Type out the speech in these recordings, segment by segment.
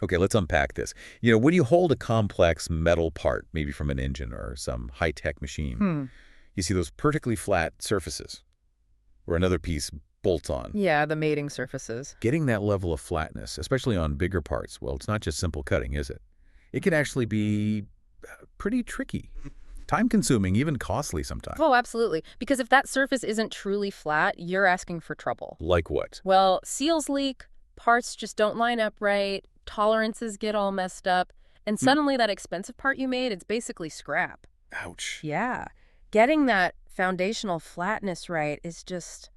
Okay, let's unpack this. When you hold a complex metal part, maybe from an engine or some high-tech machine, Hmm. you see those perfectly flat surfaces where another piece bolts on. Yeah, the mating surfaces. Getting that level of flatness, especially on bigger parts, well, it's not just simple cutting, is it? It can actually be pretty tricky, time-consuming, even costly sometimes. Oh, absolutely. Because if that surface isn't truly flat, you're asking for trouble. Like what? Well, seals leak, parts just don't line up right, tolerances get all messed up, and Hmm. suddenly that expensive part you made, it's basically scrap. Ouch. Yeah. Getting that foundational flatness right is just,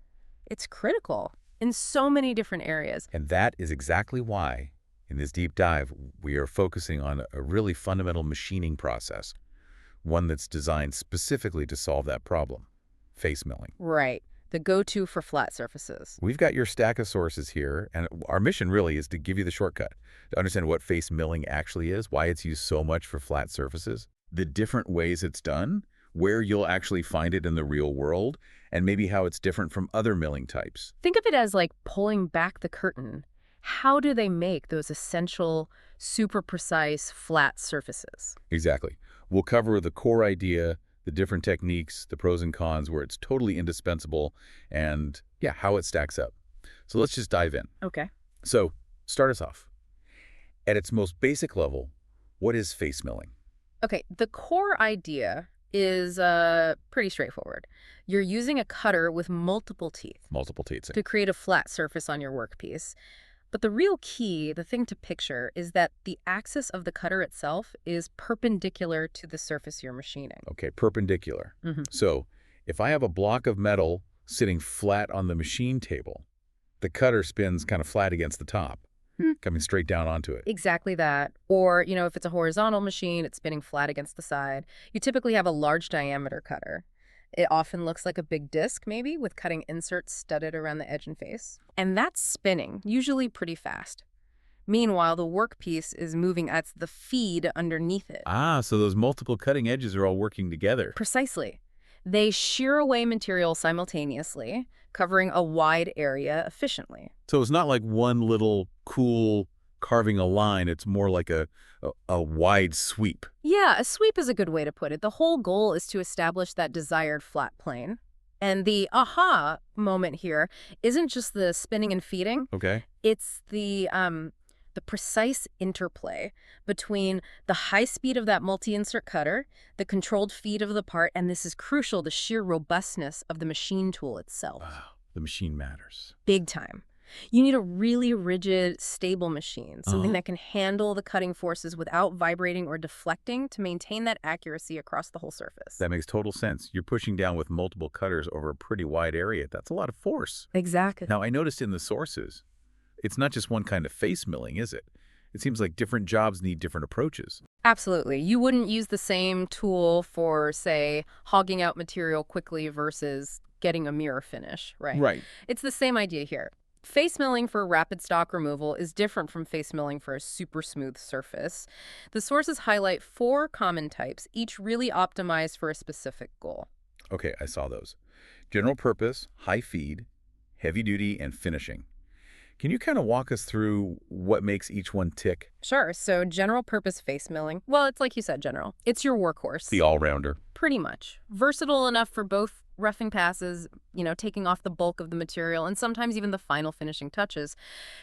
it's critical in so many different areas. And that is exactly why, in this deep dive, we are focusing on a really fundamental machining process, one that's designed specifically to solve that problem, face milling. Right. The go-to for flat surfaces. We've got your stack of sources here, and our mission really is to give you the shortcut, to understand what face milling actually is, why it's used so much for flat surfaces, the different ways it's done, where you'll actually find it in the real world, and maybe how it's different from other milling types. Think of it as like pulling back the curtain. How do they make those essential, super precise, flat surfaces? Exactly. We'll cover the core idea, the different techniques, the pros and cons, where it's totally indispensable, and yeah, how it stacks up. So let's just dive in. Okay. So start us off. At its most basic level, what is face milling? Okay, the core idea is pretty straightforward. You're using a cutter with multiple teeth Multiple teeth. to create a flat surface on your workpiece. But the real key, the thing to picture, is that the axis of the cutter itself is perpendicular to the surface you're machining. Okay, perpendicular. Hmm. So if I have a block of metal sitting flat on the machine table, the cutter spins kind of flat against the top, coming straight down onto it. Exactly that. Or, if it's a horizontal machine, it's spinning flat against the side. You typically have a large diameter cutter. It often looks like a big disc, maybe, with cutting inserts studded around the edge and face. And that's spinning, usually pretty fast. Meanwhile, the workpiece is moving at the feed underneath it. Ah, so those multiple cutting edges are all working together. Precisely. They shear away material simultaneously, covering a wide area efficiently. So it's not like one little cool carving a line. It's more like a wide sweep. Yeah, a sweep is a good way to put it. The whole goal is to establish that desired flat plane. And the aha moment here isn't just the spinning and feeding. Okay. It's the precise interplay between the high speed of that multi-insert cutter, the controlled feed of the part, and this is crucial, the sheer robustness of the machine tool itself. Wow, the machine matters. Big time. You need a really rigid, stable machine, something that can handle the cutting forces without vibrating or deflecting to maintain that accuracy across the whole surface. That makes total sense. You're pushing down with multiple cutters over a pretty wide area. That's a lot of force. Exactly. Now, I noticed in the sources, it's not just one kind of face milling, is it? It seems like different jobs need different approaches. Absolutely. You wouldn't use the same tool for, say, hogging out material quickly versus getting a mirror finish, right? Right. It's the same idea here. Face milling for rapid stock removal is different from face milling for a super smooth surface. The sources highlight 4 common types, each really optimized for a specific goal. Okay, I saw those. General purpose, high feed, heavy duty, and finishing. Can you kind of walk us through what makes each one tick? Sure, so general purpose face milling. Well, it's like you said, general. It's your workhorse. The all-rounder. Pretty much. Versatile enough for both roughing passes, taking off the bulk of the material, and sometimes even the final finishing touches.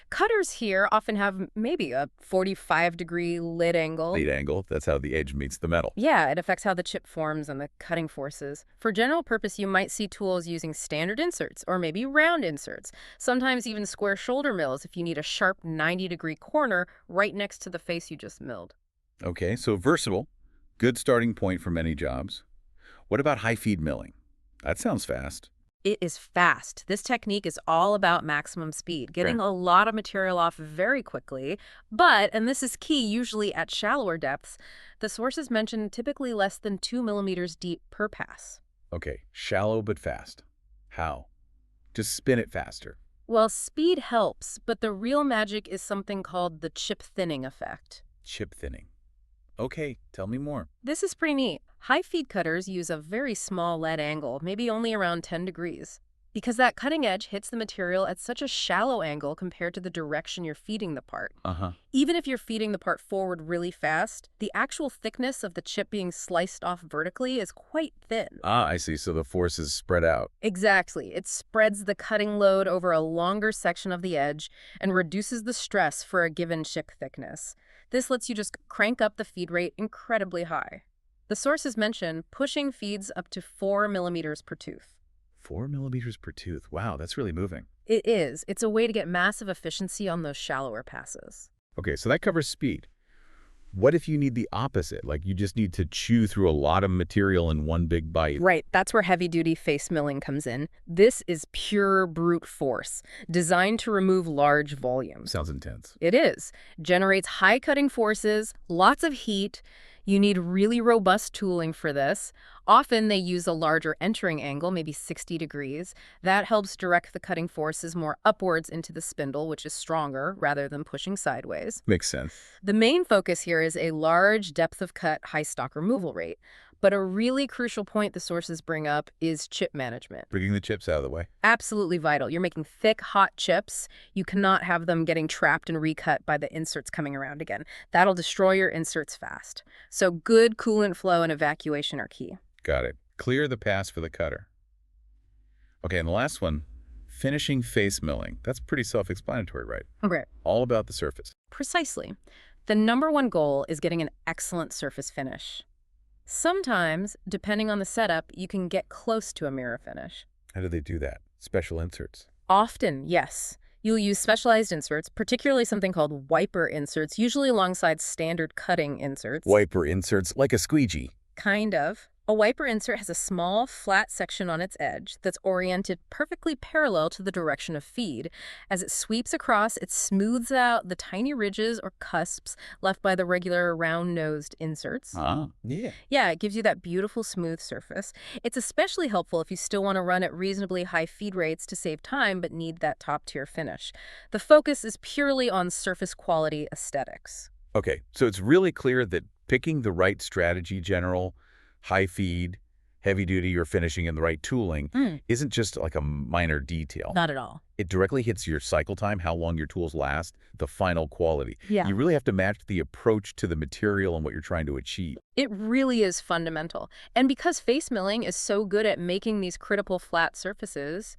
Cutters here often have maybe a 45-degree lid angle. Lead angle, that's how the edge meets the metal. Yeah, it affects how the chip forms and the cutting forces. For general purpose, you might see tools using standard inserts or maybe round inserts, sometimes even square shoulder mills if you need a sharp 90-degree corner right next to the face you just milled. Okay, so versatile, good starting point for many jobs. What about high feed milling? That sounds fast. It is fast. This technique is all about maximum speed, getting a lot of material off very quickly. But, and this is key, usually at shallower depths, the sources mention typically less than 2 millimeters deep per pass. Okay, shallow but fast. How? Just spin it faster. Well, speed helps, but the real magic is something called the chip thinning effect. Chip thinning. Okay, tell me more. This is pretty neat. High feed cutters use a very small lead angle, maybe only around 10 degrees. Because that cutting edge hits the material at such a shallow angle compared to the direction you're feeding the part. Uh-huh. Even if you're feeding the part forward really fast, the actual thickness of the chip being sliced off vertically is quite thin. Ah, I see. So the force is spread out. Exactly. It spreads the cutting load over a longer section of the edge and reduces the stress for a given chip thickness. This lets you just crank up the feed rate incredibly high. The sources mention pushing feeds up to 4 millimeters per tooth. 4 millimeters per tooth. Wow, that's really moving. It is. It's a way to get massive efficiency on those shallower passes. Okay, so that covers speed. What if you need the opposite? Like you just need to chew through a lot of material in one big bite. Right, that's where heavy-duty face milling comes in. This is pure brute force, designed to remove large volumes. Sounds intense. It is. Generates high cutting forces, lots of heat. You need really robust tooling for this. Often they use a larger entering angle, maybe 60 degrees. That helps direct the cutting forces more upwards into the spindle, which is stronger, rather than pushing sideways. Makes sense. The main focus here is a large depth of cut, high stock removal rate. But a really crucial point the sources bring up is chip management. Bringing the chips out of the way. Absolutely vital. You're making thick, hot chips. You cannot have them getting trapped and recut by the inserts coming around again. That'll destroy your inserts fast. So good coolant flow and evacuation are key. Got it. Clear the pass for the cutter. Okay, and the last one, finishing face milling. That's pretty self-explanatory, right? Okay. All about the surface. Precisely. The #1 goal is getting an excellent surface finish. Sometimes, depending on the setup, you can get close to a mirror finish. How do they do that? Special inserts. Often, yes. You'll use specialized inserts, particularly something called wiper inserts, usually alongside standard cutting inserts. Wiper inserts, like a squeegee. Kind of. A wiper insert has a small, flat section on its edge that's oriented perfectly parallel to the direction of feed. As it sweeps across, it smooths out the tiny ridges or cusps left by the regular round-nosed inserts. Ah, yeah. Yeah, it gives you that beautiful, smooth surface. It's especially helpful if you still want to run at reasonably high feed rates to save time but need that top-tier finish. The focus is purely on surface quality aesthetics. Okay, so it's really clear that picking the right strategy, General, high feed, heavy duty, you're finishing in the right tooling, isn't just like a minor detail. Not at all. It directly hits your cycle time, how long your tools last, the final quality. Yeah. You really have to match the approach to the material and what you're trying to achieve. It really is fundamental. And because face milling is so good at making these critical flat surfaces,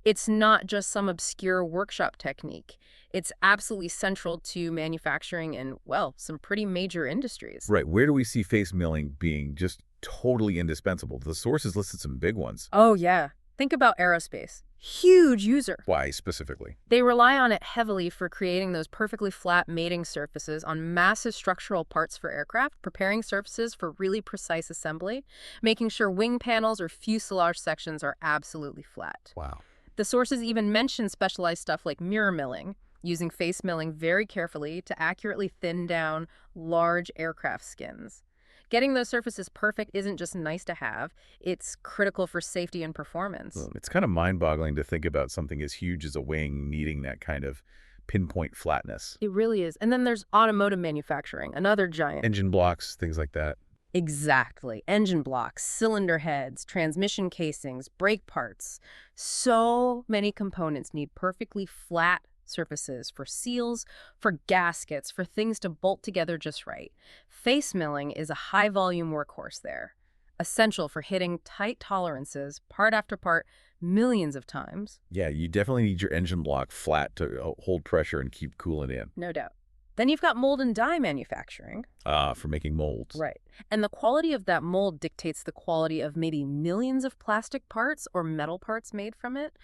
it's not just some obscure workshop technique. It's absolutely central to manufacturing in, well, some pretty major industries. Right. Where do we see face milling being just totally indispensable? The sources listed some big ones. Oh, yeah. Think about aerospace. Huge user. Why specifically? They rely on it heavily for creating those perfectly flat mating surfaces on massive structural parts for aircraft, preparing surfaces for really precise assembly, making sure wing panels or fuselage sections are absolutely flat. Wow. The sources even mention specialized stuff like mirror milling, using face milling very carefully to accurately thin down large aircraft skins. Getting those surfaces perfect isn't just nice to have, it's critical for safety and performance. Well, it's kind of mind-boggling to think about something as huge as a wing needing that kind of pinpoint flatness. It really is. And then there's automotive manufacturing, another giant. Engine blocks, things like that. Exactly. Engine blocks, cylinder heads, transmission casings, brake parts. So many components need perfectly flat surfaces for seals, for gaskets, for things to bolt together just right. Face milling is a high-volume workhorse there, essential for hitting tight tolerances, part after part, millions of times. Yeah, you definitely need your engine block flat to hold pressure and keep coolant in. No doubt. Then you've got mold and die manufacturing. For making molds. Right. And the quality of that mold dictates the quality of maybe millions of plastic parts or metal parts made from it.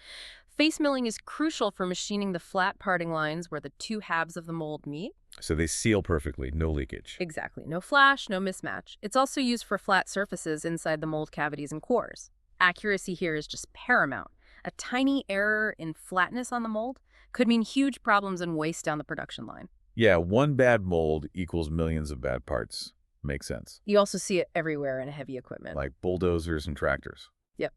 Face milling is crucial for machining the flat parting lines where the two halves of the mold meet. So they seal perfectly, no leakage. Exactly. No flash, no mismatch. It's also used for flat surfaces inside the mold cavities and cores. Accuracy here is just paramount. A tiny error in flatness on the mold could mean huge problems and waste down the production line. Yeah, one bad mold equals millions of bad parts. Makes sense. You also see it everywhere in heavy equipment. Like bulldozers and tractors. Yep.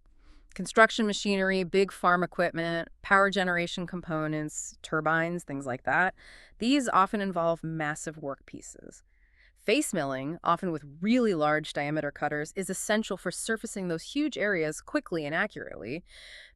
Construction machinery, big farm equipment, power generation components, turbines, things like that. These often involve massive work pieces. Face milling, often with really large diameter cutters, is essential for surfacing those huge areas quickly and accurately,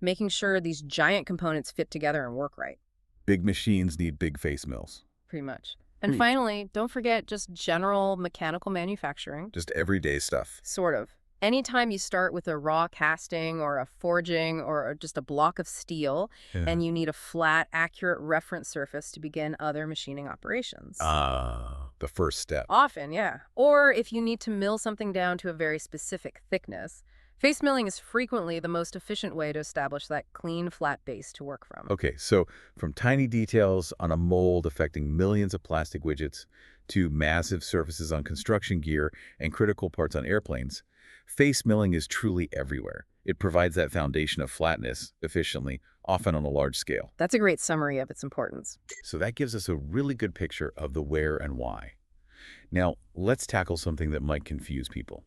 making sure these giant components fit together and work right, Big machines need big face mills. pretty much. And finally, don't forget just general mechanical manufacturing. Just everyday stuff. Sort of. Anytime you start with a raw casting or a forging or just a block of steel, Yeah. and you need a flat, accurate reference surface to begin other machining operations. The first step. Often, yeah. Or if you need to mill something down to a very specific thickness, face milling is frequently the most efficient way to establish that clean, flat base to work from. Okay, so from tiny details on a mold affecting millions of plastic widgets to massive surfaces on construction gear and critical parts on airplanes, face milling is truly everywhere. It provides that foundation of flatness efficiently, often on a large scale. That's a great summary of its importance. So that gives us a really good picture of the where and why. Now, let's tackle something that might confuse people.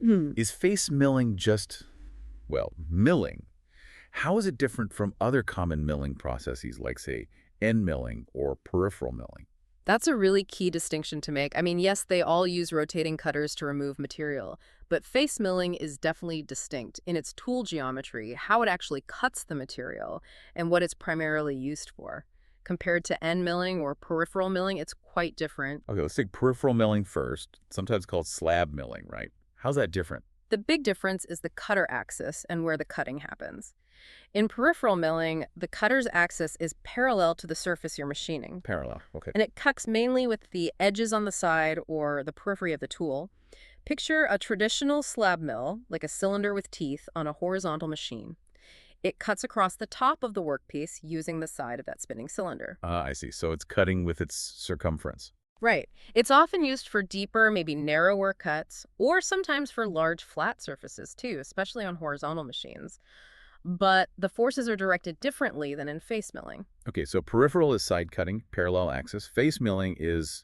Is face milling just, well, milling? How is it different from other common milling processes like, say, end milling or peripheral milling? That's a really key distinction to make. I mean, yes, they all use rotating cutters to remove material, but face milling is definitely distinct in its tool geometry, how it actually cuts the material, and what it's primarily used for. Compared to end milling or peripheral milling, it's quite different. Okay, let's take peripheral milling first, sometimes called slab milling, right? How's that different? The big difference is the cutter axis and where the cutting happens. In peripheral milling, the cutter's axis is parallel to the surface you're machining, Parallel, okay. and it cuts mainly with the edges on the side or the periphery of the tool. Picture a traditional slab mill, like a cylinder with teeth, on a horizontal machine. It cuts across the top of the workpiece using the side of that spinning cylinder. I see. So it's cutting with its circumference. Right. It's often used for deeper, maybe narrower cuts, or sometimes for large flat surfaces too, especially on horizontal machines. But the forces are directed differently than in face milling. Okay, so peripheral is side cutting, parallel axis. Face milling is,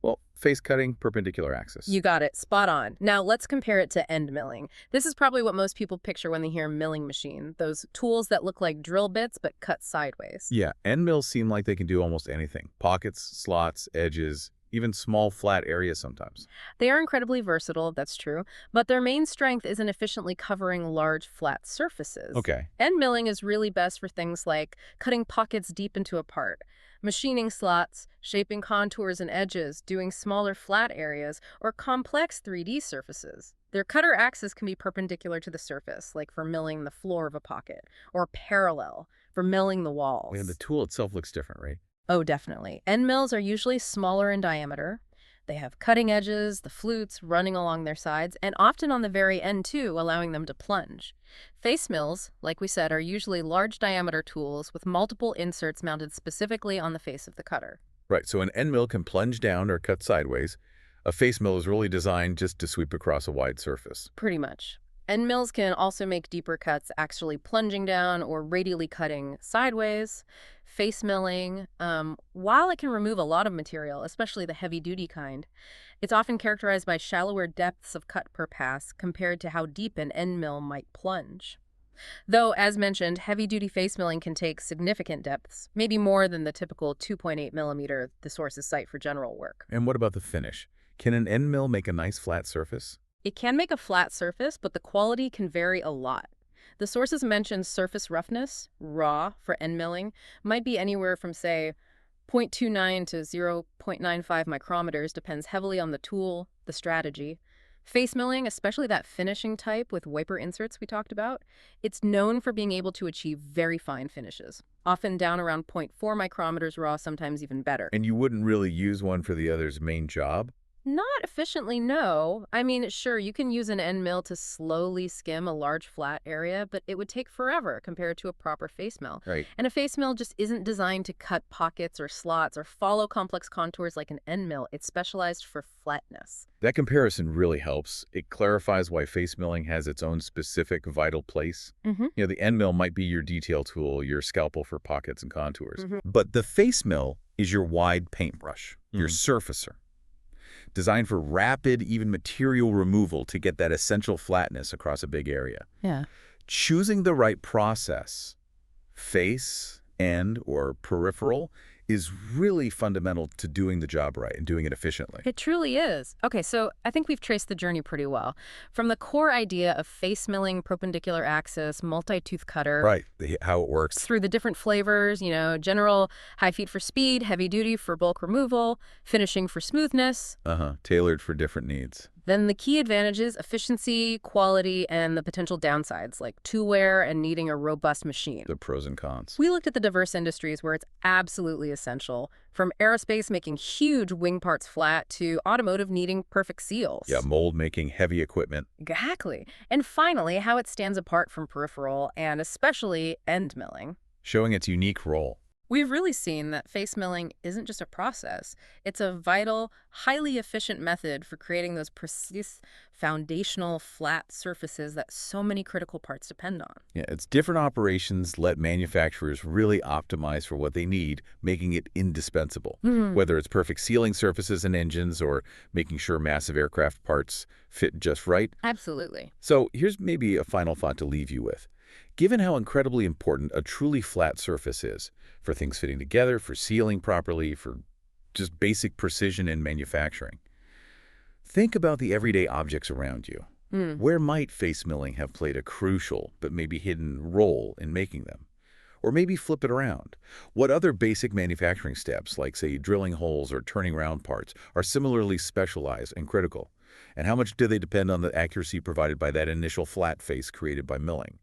well, face cutting, perpendicular axis. You got it. Spot on. Now let's compare it to end milling. This is probably what most people picture when they hear milling machine, those tools that look like drill bits but cut sideways. Yeah, end mills seem like they can do almost anything. Pockets, slots, edges, even small flat areas sometimes. They are incredibly versatile, that's true, but their main strength is in efficiently covering large flat surfaces. Okay. End milling is really best for things like cutting pockets deep into a part, machining slots, shaping contours and edges, doing smaller flat areas, or complex 3D surfaces. Their cutter axis can be perpendicular to the surface, like for milling the floor of a pocket, or parallel, for milling the walls. And the tool itself looks different, right? Oh, definitely. End mills are usually smaller in diameter. They have cutting edges, the flutes running along their sides, and often on the very end too, allowing them to plunge. Face mills, like we said, are usually large diameter tools with multiple inserts mounted specifically on the face of the cutter. Right, so an end mill can plunge down or cut sideways. A face mill is really designed just to sweep across a wide surface. Pretty much. End mills can also make deeper cuts actually plunging down or radially cutting sideways. Face milling, while it can remove a lot of material, especially the heavy-duty kind, it's often characterized by shallower depths of cut per pass compared to how deep an end mill might plunge. Though, as mentioned, heavy-duty face milling can take significant depths, maybe more than the typical 2.8 millimeter the sources cite for general work. And what about the finish? Can an end mill make a nice flat surface? It can make a flat surface, but the quality can vary a lot. The sources mention surface roughness, raw, for end milling, might be anywhere from, say, 0.29 to 0.95 micrometers, depends heavily on the tool, the strategy. Face milling, especially that finishing type with wiper inserts we talked about, it's known for being able to achieve very fine finishes, often down around 0.4 micrometers raw, sometimes even better. And you wouldn't really use one for the other's main job? Not efficiently, no. I mean, sure, you can use an end mill to slowly skim a large flat area, but it would take forever compared to a proper face mill. Right. And a face mill just isn't designed to cut pockets or slots or follow complex contours like an end mill. It's specialized for flatness. That comparison really helps. It clarifies why face milling has its own specific vital place. The end mill might be your detail tool, your scalpel for pockets and contours. But the face mill is your wide paintbrush, your surfacer, designed for rapid, even material removal to get that essential flatness across a big area. Yeah. Choosing the right process, face, end, or peripheral, is really fundamental to doing the job right and doing it efficiently. It truly is. Okay, so I think we've traced the journey pretty well. From the core idea of face milling, perpendicular axis, multi-tooth cutter, Right, how it works. through the different flavors, general high feet for speed, heavy duty for bulk removal, finishing for smoothness. Tailored for different needs. Then the key advantages, efficiency, quality, and the potential downsides, like two-wear and needing a robust machine. The pros and cons. We looked at the diverse industries where it's absolutely essential, from aerospace making huge wing parts flat to automotive needing perfect seals. Yeah, mold making heavy equipment. Exactly. And finally, how it stands apart from peripheral and especially end milling. Showing its unique role. We've really seen that face milling isn't just a process. It's a vital, highly efficient method for creating those precise, foundational, flat surfaces that so many critical parts depend on. Yeah, its different operations let manufacturers really optimize for what they need, making it indispensable. Whether it's perfect sealing surfaces and engines or making sure massive aircraft parts fit just right. Absolutely. So here's maybe a final thought to leave you with. Given how incredibly important a truly flat surface is for things fitting together, for sealing properly, for just basic precision in manufacturing, think about the everyday objects around you. Where might face milling have played a crucial but maybe hidden role in making them? Or maybe flip it around. What other basic manufacturing steps, like, say, drilling holes or turning round parts, are similarly specialized and critical? And how much do they depend on the accuracy provided by that initial flat face created by milling?